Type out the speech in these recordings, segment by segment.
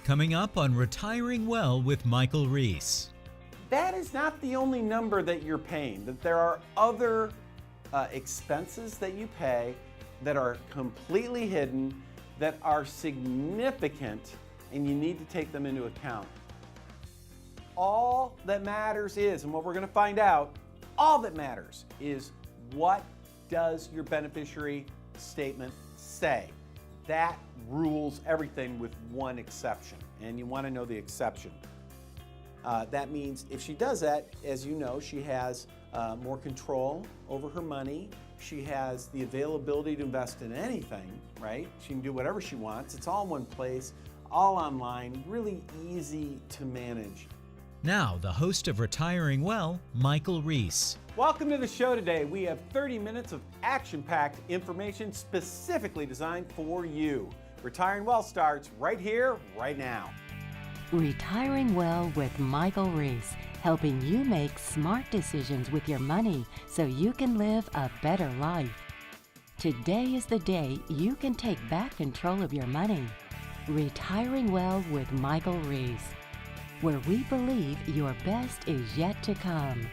Coming up on Retiring Well with Michael Reese. That is not the only number that you're paying, that there are other expenses that you pay that are completely hidden, that are significant, and you need to take them into account. All that matters is, and what we're going to find out, all that matters is what does your beneficiary statement say? That rules everything with one exception, and you want to know the exception. That means if she does that, as you know, she has more control over her money. She has the availability to invest in anything, right? She can do whatever she wants. It's all in one place, all online, really easy to manage. Now, the host of Retiring Well, Michael Reese. Welcome to the show today. We have 30 minutes of action-packed information specifically designed for you. Retiring Well starts right here, right now. Retiring Well with Michael Reese, helping you make smart decisions with your money so you can live a better life. Today is the day you can take back control of your money. Retiring Well with Michael Reese, where we believe your best is yet to come.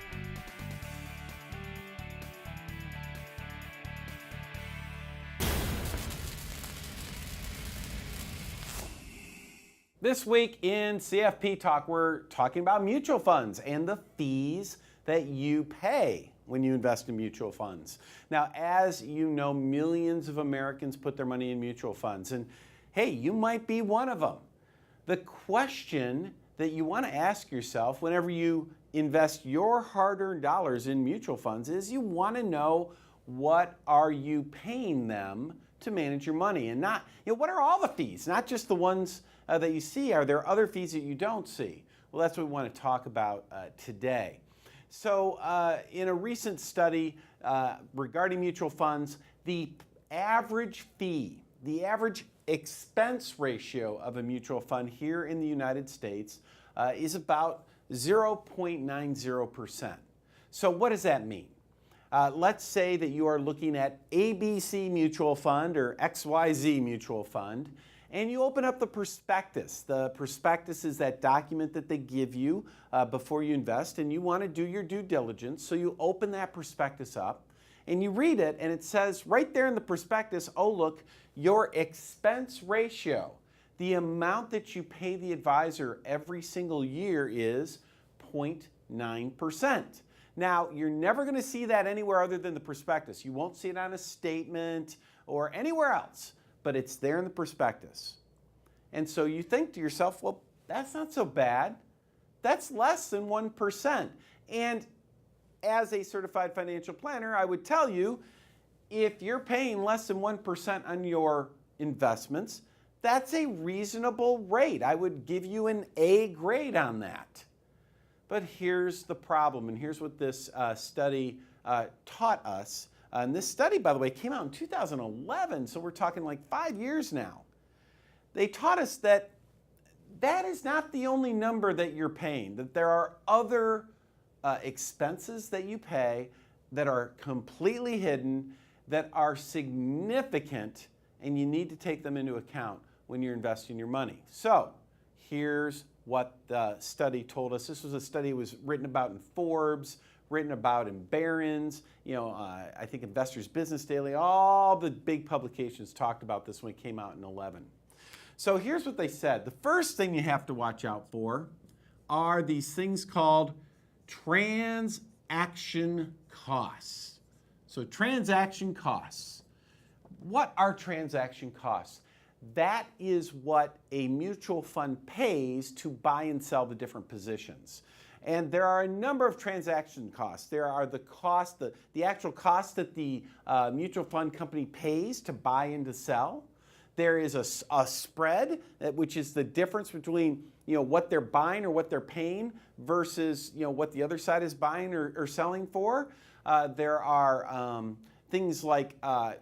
This week in CFP Talk, we're talking about mutual funds and the fees that you pay when you invest in mutual funds. Now, as you know, millions of Americans put their money in mutual funds, and hey, you might be one of them. The question that you want to ask yourself whenever you invest your hard-earned dollars in mutual funds is you want to know, what are you paying them to manage your money? And not, what are all the fees? Not just the ones that you see. Are there other fees that you don't see? Well, that's what we want to talk about today. So in a recent study regarding mutual funds, the average fee, the average expense ratio of a mutual fund here in the United States is about 0.90%. So what does that mean? Let's say that you are looking at ABC Mutual Fund or XYZ Mutual Fund, and you open up the prospectus. The prospectus is that document that they give you before you invest, and you want to do your due diligence. So you open that prospectus up, and you read it, and it says right there in the prospectus, oh look, your expense ratio, the amount that you pay the advisor every single year is 0.9%. Now, you're never going to see that anywhere other than the prospectus. You won't see it on a statement or anywhere else, but it's there in the prospectus. And so you think to yourself, well, that's not so bad. That's less than 1%. And as a certified financial planner, I would tell you, if you're paying less than 1% on your investments, that's a reasonable rate. I would give you an A grade on that. But here's the problem, and here's what this study taught us. And this study, by the way, came out in 2011, so we're talking like 5 years now. They taught us that that is not the only number that you're paying, that there are other expenses that you pay that are completely hidden, that are significant, and you need to take them into account when you're investing your money. So here's what the study told us. This was a study that was written about in Forbes, written about in Barron's, I think Investors Business Daily, all the big publications talked about this when it came out in 2011. So here's what they said. The first thing you have to watch out for are these things called transaction costs. So transaction costs. What are transaction costs? That is what a mutual fund pays to buy and sell the different positions. And there are a number of transaction costs. There are the cost, the actual cost that the mutual fund company pays to buy and to sell. There is a spread, which is the difference between what they're buying or what they're paying versus what the other side is buying or selling for. There are things like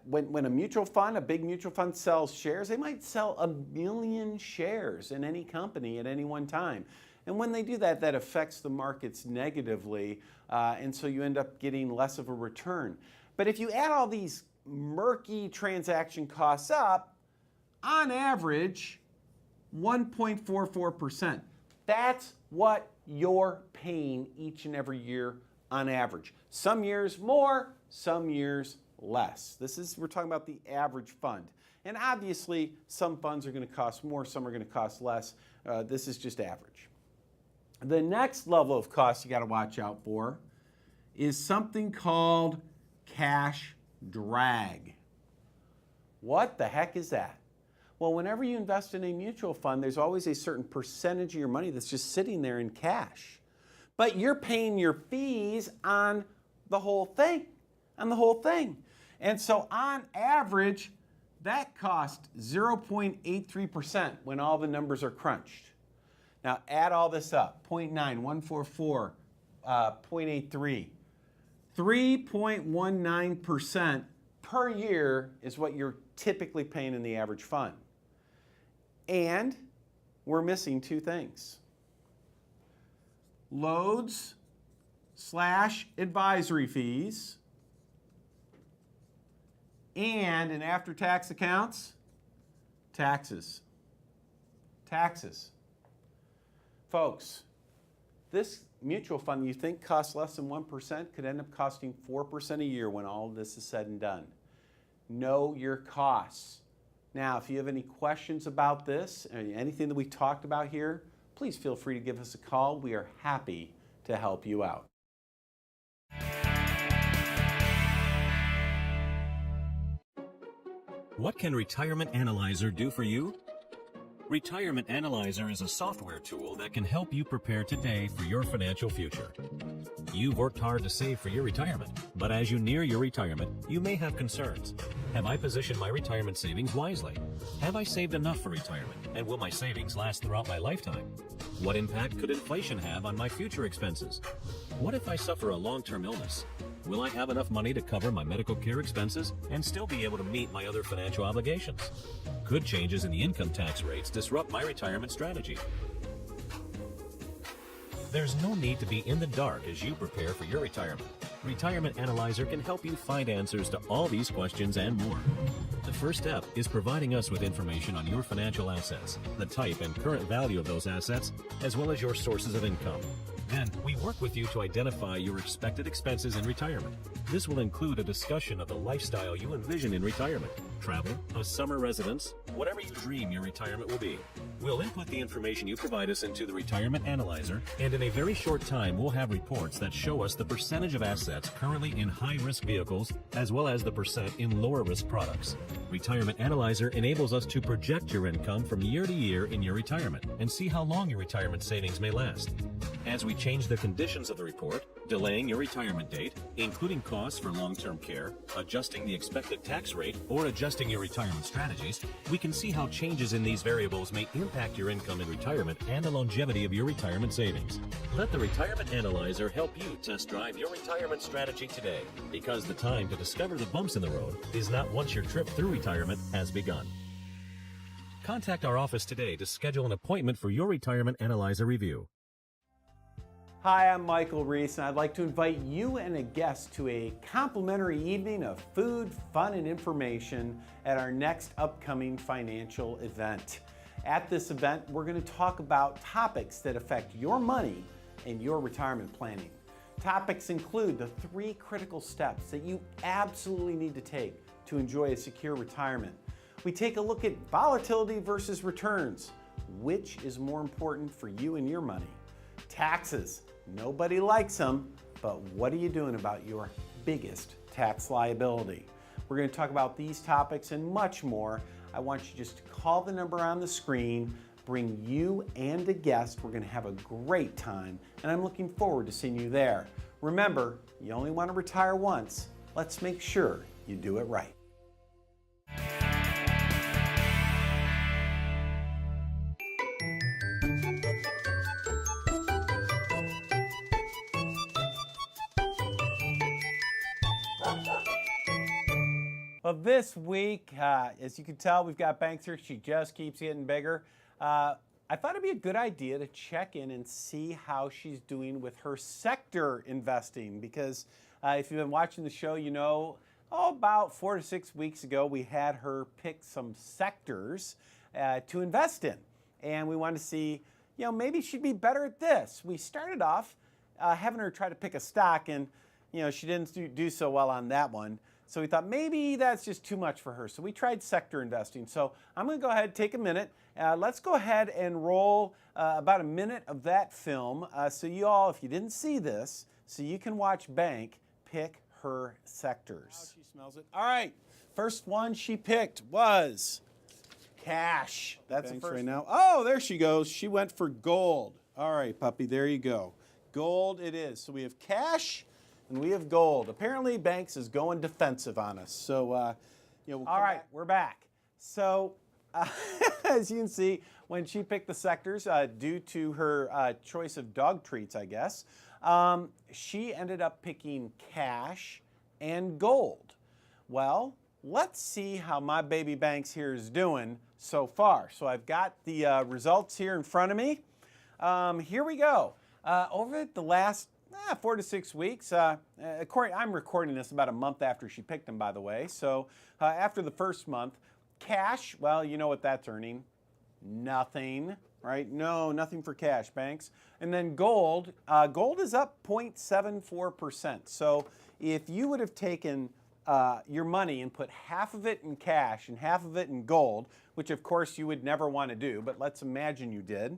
when a mutual fund, a big mutual fund sells shares, they might sell 1 million shares in any company at any one time. And when they do that, that affects the markets negatively, and so you end up getting less of a return. But if you add all these murky transaction costs up, on average, 1.44%. That's what you're paying each and every year on average. Some years more, some years less. We're talking about the average fund. And obviously, some funds are going to cost more, some are going to cost less. This is just average. The next level of cost you got to watch out for is something called cash drag. What the heck is that? Well, whenever you invest in a mutual fund, there's always a certain percentage of your money that's just sitting there in cash. But you're paying your fees on the whole thing, And so on average, that costs 0.83% when all the numbers are crunched. Now add all this up, 0.9, 144, 0.83. 3.19% per year is what you're typically paying in the average fund. And we're missing two things. Loads/advisory fees and in after-tax accounts, taxes. Folks, this mutual fund you think costs less than 1% could end up costing 4% a year when all of this is said and done. Know your costs. Now, if you have any questions about this, or anything that we talked about here, please feel free to give us a call. We are happy to help you out. What can Retirement Analyzer do for you? Retirement Analyzer is a software tool that can help you prepare today for your financial future. You've worked hard to save for your retirement, but as you near your retirement, you may have concerns. Have I positioned my retirement savings wisely? Have I saved enough for retirement, and will my savings last throughout my lifetime? What impact could inflation have on my future expenses? What if I suffer a long-term illness? Will I have enough money to cover my medical care expenses and still be able to meet my other financial obligations? Could changes in the income tax rates disrupt my retirement strategy? There's no need to be in the dark as you prepare for your retirement. Retirement Analyzer can help you find answers to all these questions and more. The first step is providing us with information on your financial assets, the type and current value of those assets, as well as your sources of income. Then, we work with you to identify your expected expenses in retirement. This will include a discussion of the lifestyle you envision in retirement, travel, a summer residence, whatever you dream your retirement will be. We'll input the information you provide us into the Retirement Analyzer, and in a very short time, we'll have reports that show us the percentage of assets currently in high-risk vehicles, as well as the percent in lower-risk products. Retirement Analyzer enables us to project your income from year to year in your retirement and see how long your retirement savings may last. As we change the conditions of the report, delaying your retirement date, including costs for long-term care, adjusting the expected tax rate, or adjusting your retirement strategies, we can see how changes in these variables may impact your income in retirement and the longevity of your retirement savings. Let the Retirement Analyzer help you test drive your retirement strategy today, because the time to discover the bumps in the road is not once your trip through retirement has begun. Contact our office today to schedule an appointment for your Retirement Analyzer review. Hi, I'm Michael Reese, and I'd like to invite you and a guest to a complimentary evening of food, fun, and information at our next upcoming financial event. At this event, we're going to talk about topics that affect your money and your retirement planning. Topics include the 3 critical steps that you absolutely need to take to enjoy a secure retirement. We take a look at volatility versus returns. Which is more important for you and your money? Taxes. Nobody likes them, but what are you doing about your biggest tax liability? We're going to talk about these topics and much more. I want you just to call the number on the screen, bring you and a guest. We're going to have a great time, and I'm looking forward to seeing you there. Remember, you only want to retire once. Let's make sure you do it right. Well, this week, as you can tell, we've got Banks here. She just keeps getting bigger. I thought it'd be a good idea to check in and see how she's doing with her sector investing, because if you've been watching the show, you know, about 4 to 6 weeks ago, we had her pick some sectors to invest in. and we wanted to see, maybe she'd be better at this. We started off having her try to pick a stock, and she didn't do so well on that one. So we thought maybe that's just too much for her. So we tried sector investing. So I'm going to go ahead and take a minute. Let's go ahead and roll about a minute of that film. So you all, if you didn't see this, so you can watch Bank pick her sectors. She smells it. All right. First one she picked was cash. That's the first right now. Oh, there she goes. She went for gold. All right, puppy, there you go. Gold it is. So we have cash and we have gold. Apparently, Banks is going defensive on us. So, all right, we're back. So, as you can see, when she picked the sectors, due to her choice of dog treats, I guess, she ended up picking cash and gold. Well, let's see how my baby Banks here is doing so far. So I've got the results here in front of me. Here we go. Over the last 4 to 6 weeks, I'm recording this about a month after she picked them, by the way. So after the first month, cash, well, you know what that's earning. Nothing, right? No, nothing for cash, Banks. And then gold, gold is up 0.74%. So if you would have taken your money and put half of it in cash and half of it in gold, which of course you would never want to do, but let's imagine you did.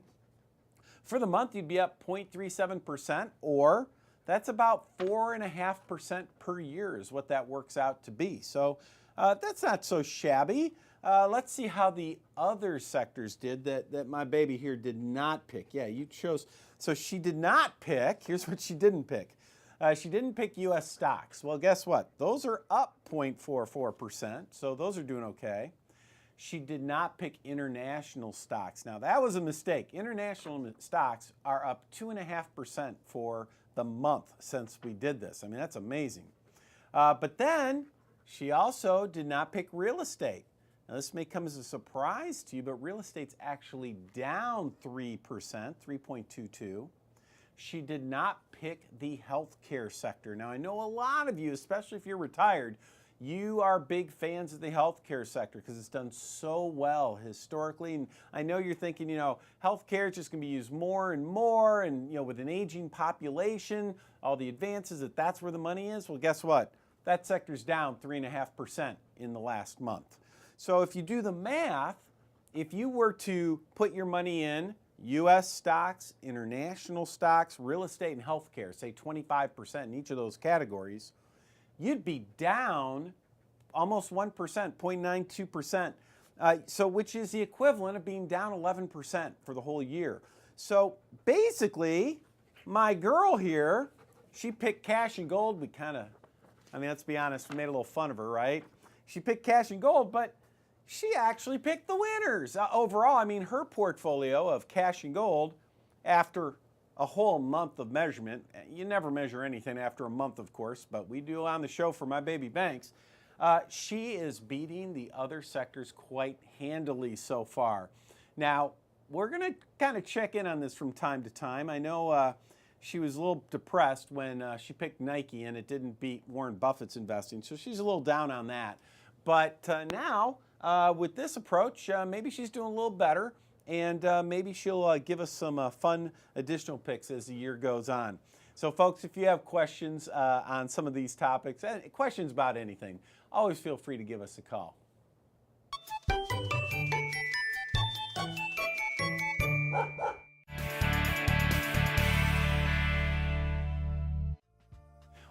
For the month, you'd be up 0.37%, or that's about 4.5% per year is what that works out to be. So that's not so shabby. Let's see how the other sectors did that my baby here did not pick. Yeah, you chose. So she did not pick. Here's what she didn't pick. She didn't pick U.S. stocks. Well, guess what? Those are up 0.44%, so those are doing okay. She did not pick international stocks. Now, that was a mistake. International stocks are up 2.5% for the month since we did this. I mean, that's amazing. But then she also did not pick real estate. Now, this may come as a surprise to you, but real estate's actually down 3%, 3.22. She did not pick the healthcare sector. Now, I know a lot of you, especially if you're retired, you are big fans of the healthcare sector because it's done so well historically. And I know you're thinking, healthcare is just going to be used more and more. And, with an aging population, all the advances, that's where the money is. Well, guess what? That sector's down 3.5% in the last month. So if you do the math, if you were to put your money in U.S. stocks, international stocks, real estate, and healthcare, say 25% in each of those categories, you'd be down almost 1%, 0.92%, so which is the equivalent of being down 11% for the whole year. So basically, my girl here, she picked cash and gold. Let's be honest, we made a little fun of her, right? She picked cash and gold, but she actually picked the winners. Overall, her portfolio of cash and gold, after a whole month of measurement, you never measure anything after a month, of course, but we do on the show for my baby Banks, she is beating the other sectors quite handily so far. Now, we're going to kind of check in on this from time to time. I know she was a little depressed when she picked Nike and it didn't beat Warren Buffett's investing, so she's a little down on that. But now, with this approach, maybe she's doing a little better, and maybe she'll give us some fun additional picks as the year goes on. So, folks, if you have questions on some of these topics, questions about anything, always feel free to give us a call.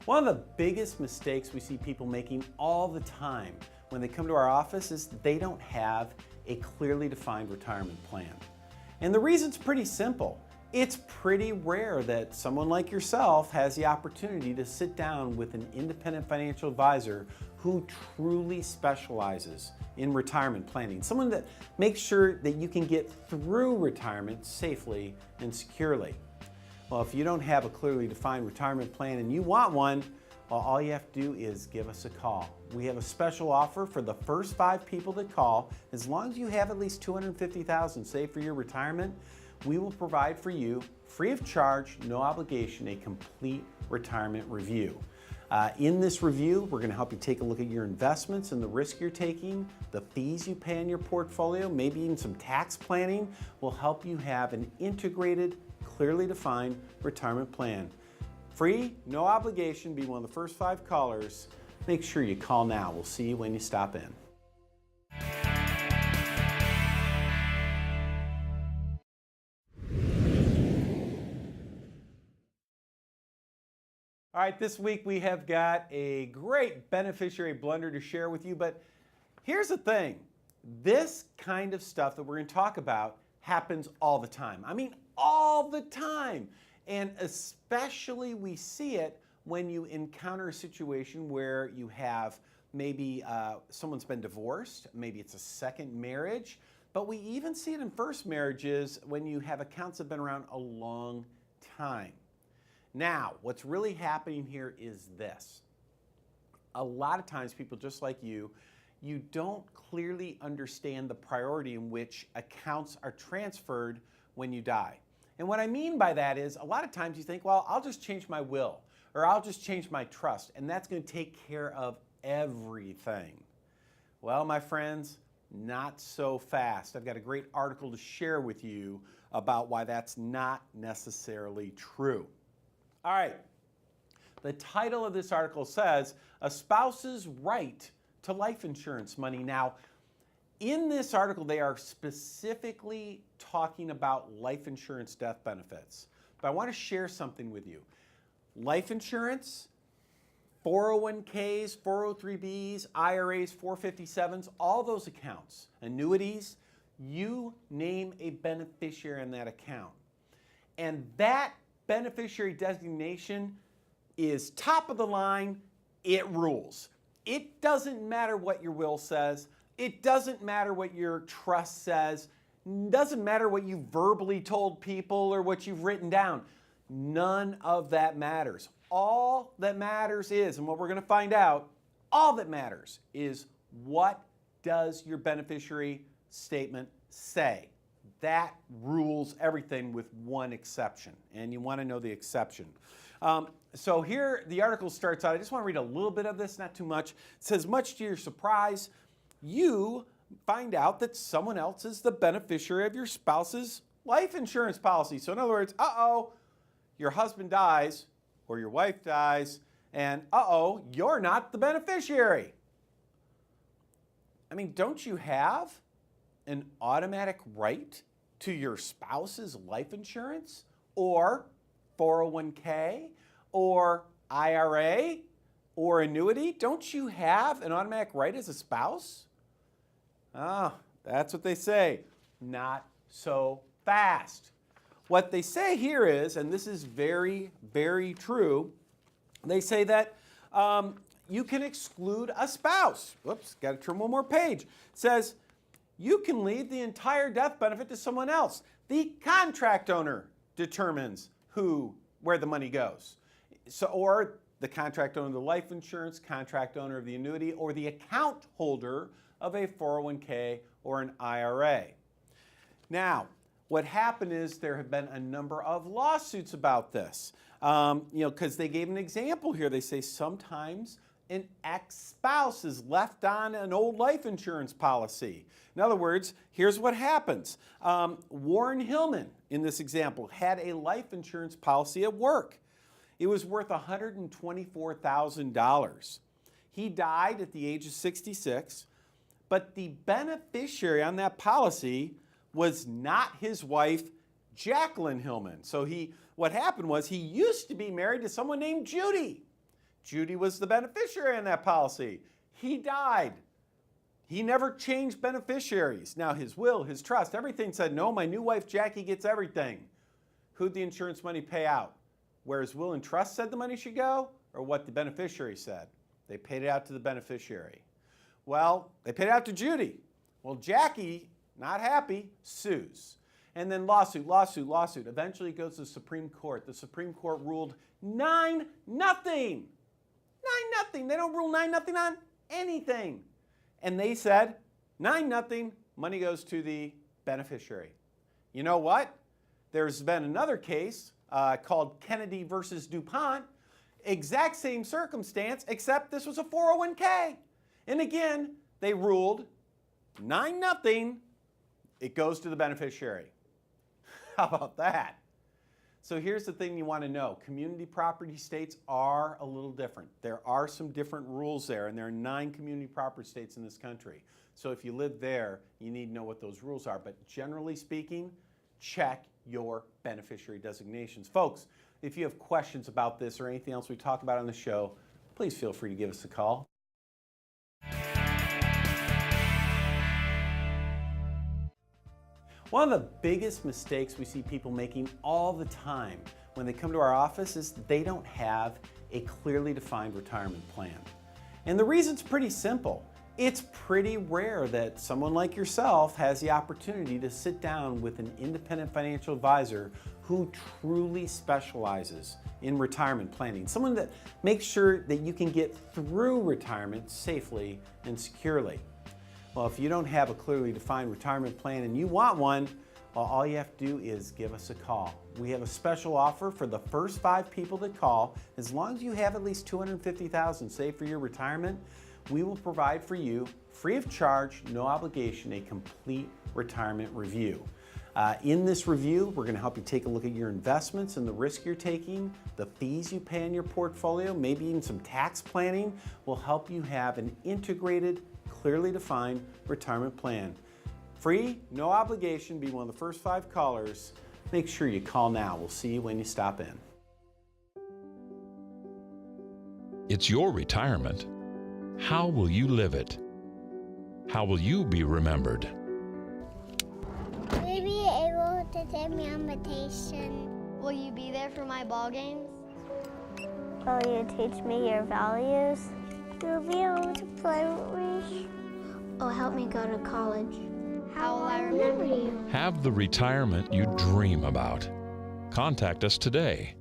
One of the biggest mistakes we see people making all the time when they come to our office is they don't have a clearly defined retirement plan. And the reason's pretty simple. It's pretty rare that someone like yourself has the opportunity to sit down with an independent financial advisor who truly specializes in retirement planning. Someone that makes sure that you can get through retirement safely and securely. Well, if you don't have a clearly defined retirement plan and you want one, well, all you have to do is give us a call. We have a special offer for the first 5 people that call. As long as you have at least $250,000 saved for your retirement, we will provide for you free of charge, no obligation, a complete retirement review. In this review, we're going to help you take a look at your investments and the risk you're taking, the fees you pay in your portfolio, maybe even some tax planning will help you have an integrated, clearly defined retirement plan. Free, no obligation, be one of the first 5 callers. Make sure you call now. We'll see you when you stop in. All right, this week we have got a great beneficiary blender to share with you, but here's the thing. This kind of stuff that we're going to talk about happens all the time. I mean, all the time. And especially we see it when you encounter a situation where you have maybe someone's been divorced, maybe it's a second marriage, but we even see it in first marriages when you have accounts that have been around a long time. Now, what's really happening here is this. A lot of times people just like you don't clearly understand the priority in which accounts are transferred when you die. And what I mean by that is a lot of times you think, well, I'll just change my will or I'll just change my trust and that's going to take care of everything. Well, my friends, not so fast. I've got a great article to share with you about why that's not necessarily true. All right, the title of this article says, A Spouse's Right to Life Insurance Money. Now, in this article, they are specifically talking about life insurance death benefits. But I want to share something with you. Life insurance, 401ks, 403bs, IRAs, 457s, all those accounts, annuities, you name a beneficiary in that account. And that beneficiary designation is top of the line, it rules. It doesn't matter what your will says, it doesn't matter what your trust says, it doesn't matter what you verbally told people or what you've written down. None of that matters. All that matters is, and what we're going to find out, all that matters is what does your beneficiary statement say. That rules everything with one exception, and you want to know the exception. So here the article starts out. I just want to read a little bit of this, not too much. It says, much to your surprise, you find out that someone else is the beneficiary of your spouse's life insurance policy. So in other words, your husband dies or your wife dies, and you're not the beneficiary. I mean, don't you have an automatic right to your spouse's life insurance or 401k or IRA or annuity? Don't you have an automatic right as a spouse? That's what they say. Not so fast. What they say here is, and this is very, very true, they say that you can exclude a spouse. Whoops, got to turn one more page. It says, you can leave the entire death benefit to someone else. The contract owner determines where the money goes. So, or the contract owner of the life insurance, contract owner of the annuity, or the account holder of a 401k or an IRA. Now, what happened is there have been a number of lawsuits about this. Because they gave an example here. They say sometimes an ex-spouse is left on an old life insurance policy. In other words, here's what happens. Warren Hillman, in this example, had a life insurance policy at work. It was worth $124,000. He died at the age of 66, but the beneficiary on that policy was not his wife, Jacqueline Hillman. So what happened was he used to be married to someone named Judy. Judy was the beneficiary on that policy. He died. He never changed beneficiaries. Now his will, his trust, everything said, no, my new wife Jackie gets everything. Who'd the insurance money pay out? Where his will and trust said the money should go, or what the beneficiary said? They paid it out to the beneficiary. Well, they paid it out to Judy. Well, Jackie, not happy, sues. And then lawsuit. Eventually it goes to the Supreme Court. The Supreme Court ruled 9-0. 9-0. They don't rule 9-0 on anything. And they said 9-0, money goes to the beneficiary. You know what? There's been another case called Kennedy versus DuPont. Exact same circumstance, except this was a 401k. And again, they ruled 9-0. It goes to the beneficiary. How about that? So here's the thing you want to know. Community property states are a little different. There are some different rules there, and there are 9 community property states in this country. So if you live there, you need to know what those rules are. But generally speaking, check your beneficiary designations. Folks, if you have questions about this or anything else we talk about on the show, please feel free to give us a call. One of the biggest mistakes we see people making all the time when they come to our office is they don't have a clearly defined retirement plan. And the reason's pretty simple. It's pretty rare that someone like yourself has the opportunity to sit down with an independent financial advisor who truly specializes in retirement planning. Someone that makes sure that you can get through retirement safely and securely. Well, if you don't have a clearly defined retirement plan and you want one, well, all you have to do is give us a call. We have a special offer for the first 5 people that call. As long as you have at least $250,000 saved for your retirement, we will provide for you, free of charge, no obligation, a complete retirement review. In this review, we're going to help you take a look at your investments and the risk you're taking, the fees you pay in your portfolio, maybe even some tax planning. Will help you have an integrated, clearly defined retirement plan. Free, no obligation, be one of the first 5 callers. Make sure you call now. We'll see you when you stop in. It's your retirement. How will you live it? How will you be remembered? Will you be able to take me on vacation? Will you be there for my ball games? Will you teach me your values? You'll be able to play with me. Oh, help me go to college. How will I remember you? Have the retirement you dream about. Contact us today.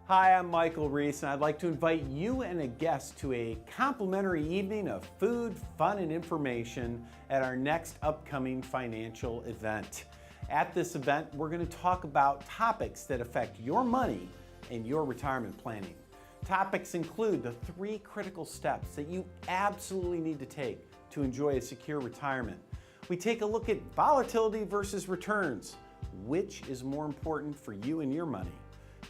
Hi, I'm Michael Reese, and I'd like to invite you and a guest to a complimentary evening of food, fun, and information at our next upcoming financial event. At this event, we're going to talk about topics that affect your money and your retirement planning. Topics include the 3 critical steps that you absolutely need to take to enjoy a secure retirement. We take a look at volatility versus returns. Which is more important for you and your money?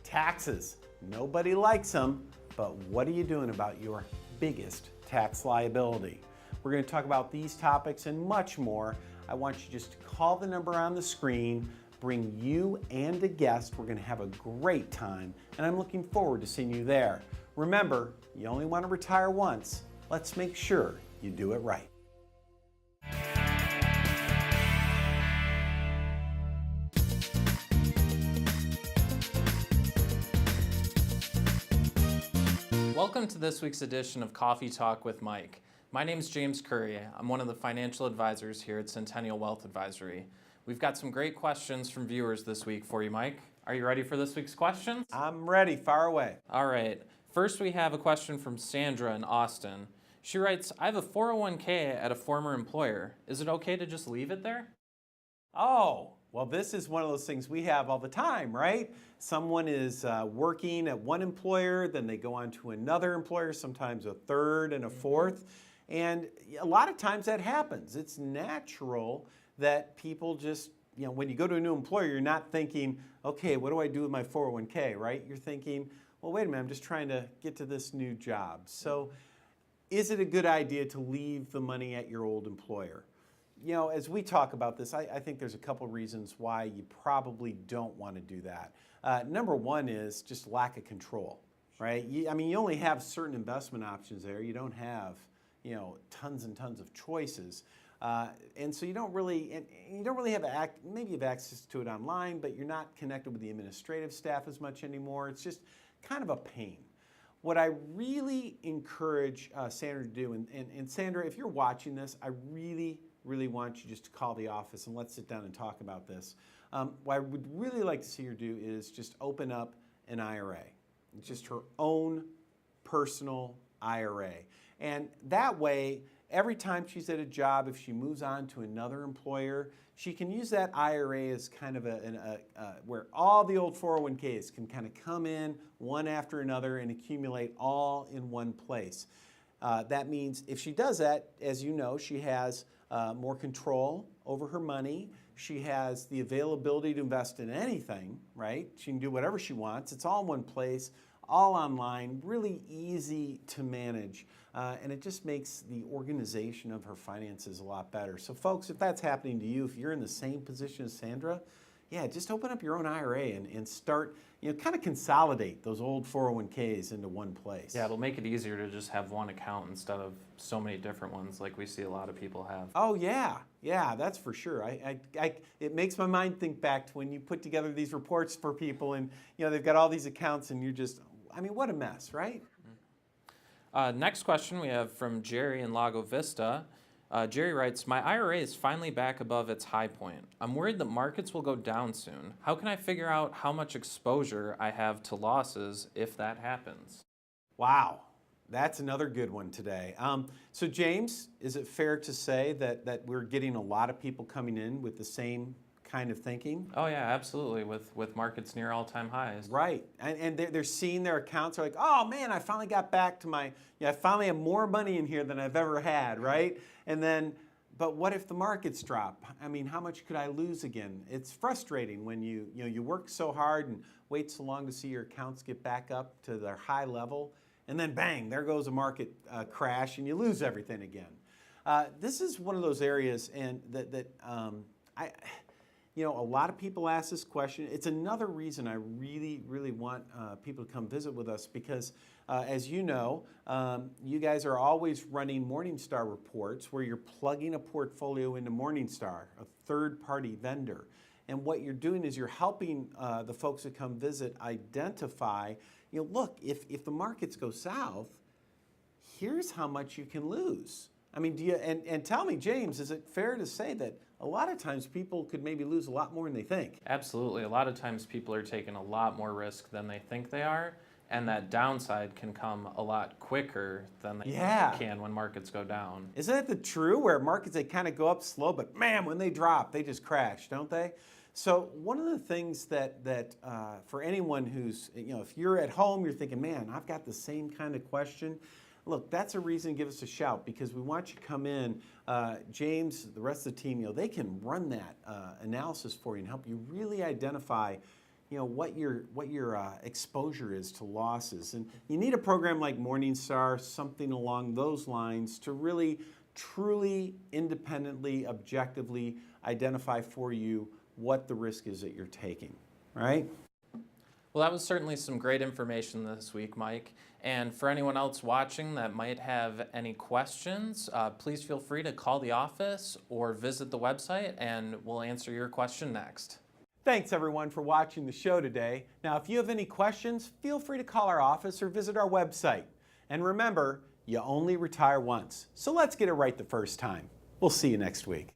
Taxes. Nobody likes them, but what are you doing about your biggest tax liability? We're going to talk about these topics and much more. I want you just to call the number on the screen, bring you and a guest. We're going to have a great time, and I'm looking forward to seeing you there. Remember, you only want to retire once. Let's make sure you do it right. Welcome to this week's edition of Coffee Talk with Mike. My name is James Curry. I'm one of the financial advisors here at Centennial Wealth Advisory. We've got some great questions from viewers this week for you, Mike. Are you ready for this week's questions? I'm ready. Fire away. All right. First, we have a question from Sandra in Austin. She writes, I have a 401k at a former employer. Is it okay to just leave it there? Oh, well, this is one of those things we have all the time, right? Someone is working at one employer, then they go on to another employer, sometimes a third and a fourth. And a lot of times that happens. It's natural that people just, when you go to a new employer, you're not thinking, okay, what do I do with my 401k, right? You're thinking, well, wait a minute, I'm just trying to get to this new job. So is it a good idea to leave the money at your old employer? As we talk about this, I think there's a couple reasons why you probably don't want to do that. Number one is just lack of control, right? You only have certain investment options there. You don't have, tons and tons of choices. And so you don't really have, maybe you have access to it online, but you're not connected with the administrative staff as much anymore. It's just kind of a pain. What I really encourage Sandra to do, and Sandra, if you're watching this, I really want you just to call the office and let's sit down and talk about this. What I would really like to see her do is just open up an IRA. It's just her own personal IRA. And that way, every time she's at a job, if she moves on to another employer, she can use that IRA as kind of where all the old 401ks can kind of come in one after another and accumulate all in one place. That means if she does that, as you know, she has more control over her money. She has the availability to invest in anything, right? She can do whatever she wants. It's all in one place, all online, really easy to manage. And it just makes the organization of her finances a lot better. So folks, if that's happening to you, if you're in the same position as Sandra, yeah, just open up your own IRA and start, kind of consolidate those old 401ks into one place. Yeah, it'll make it easier to just have one account instead of so many different ones like we see a lot of people have. Oh yeah, that's for sure. It makes my mind think back to when you put together these reports for people and they've got all these accounts and you're just, what a mess, right? Next question we have from Jerry in Lago Vista. Jerry writes, my IRA is finally back above its high point. I'm worried that markets will go down soon. How can I figure out how much exposure I have to losses if that happens? Wow, that's another good one today. So James, is it fair to say that we're getting a lot of people coming in with the same kind of thinking? Oh yeah, absolutely, with markets near all-time highs. Right, and they're seeing their accounts, they're like, oh man, I finally got back to I finally have more money in here than I've ever had, right? And then, but what if the markets drop? How much could I lose again? It's frustrating when you work so hard and wait so long to see your accounts get back up to their high level, and then bang, there goes a market crash and you lose everything again. This is one of those areas and a lot of people ask this question. It's another reason I really, really want people to come visit with us because, as you know, you guys are always running Morningstar reports where you're plugging a portfolio into Morningstar, a third-party vendor. And what you're doing is you're helping the folks that come visit identify, look, if the markets go south, here's how much you can lose. And tell me, James, is it fair to say that a lot of times people could maybe lose a lot more than they think? Absolutely. A lot of times people are taking a lot more risk than they think they are, and that downside can come a lot quicker than they can when markets go down. Isn't that the true, where markets, they kind of go up slow, but man, when they drop, they just crash, don't they? So one of the things that for anyone who's, if you're at home, you're thinking, man, I've got the same kind of question. Look, that's a reason to give us a shout because we want you to come in. James, the rest of the team, they can run that analysis for you and help you really identify, what your exposure is to losses. And you need a program like Morningstar, something along those lines, to really, truly, independently, objectively identify for you what the risk is that you're taking, right? Well, that was certainly some great information this week, Mike. And for anyone else watching that might have any questions, please feel free to call the office or visit the website and we'll answer your question next. Thanks everyone for watching the show today. Now, if you have any questions, feel free to call our office or visit our website. And remember, you only retire once. So let's get it right the first time. We'll see you next week.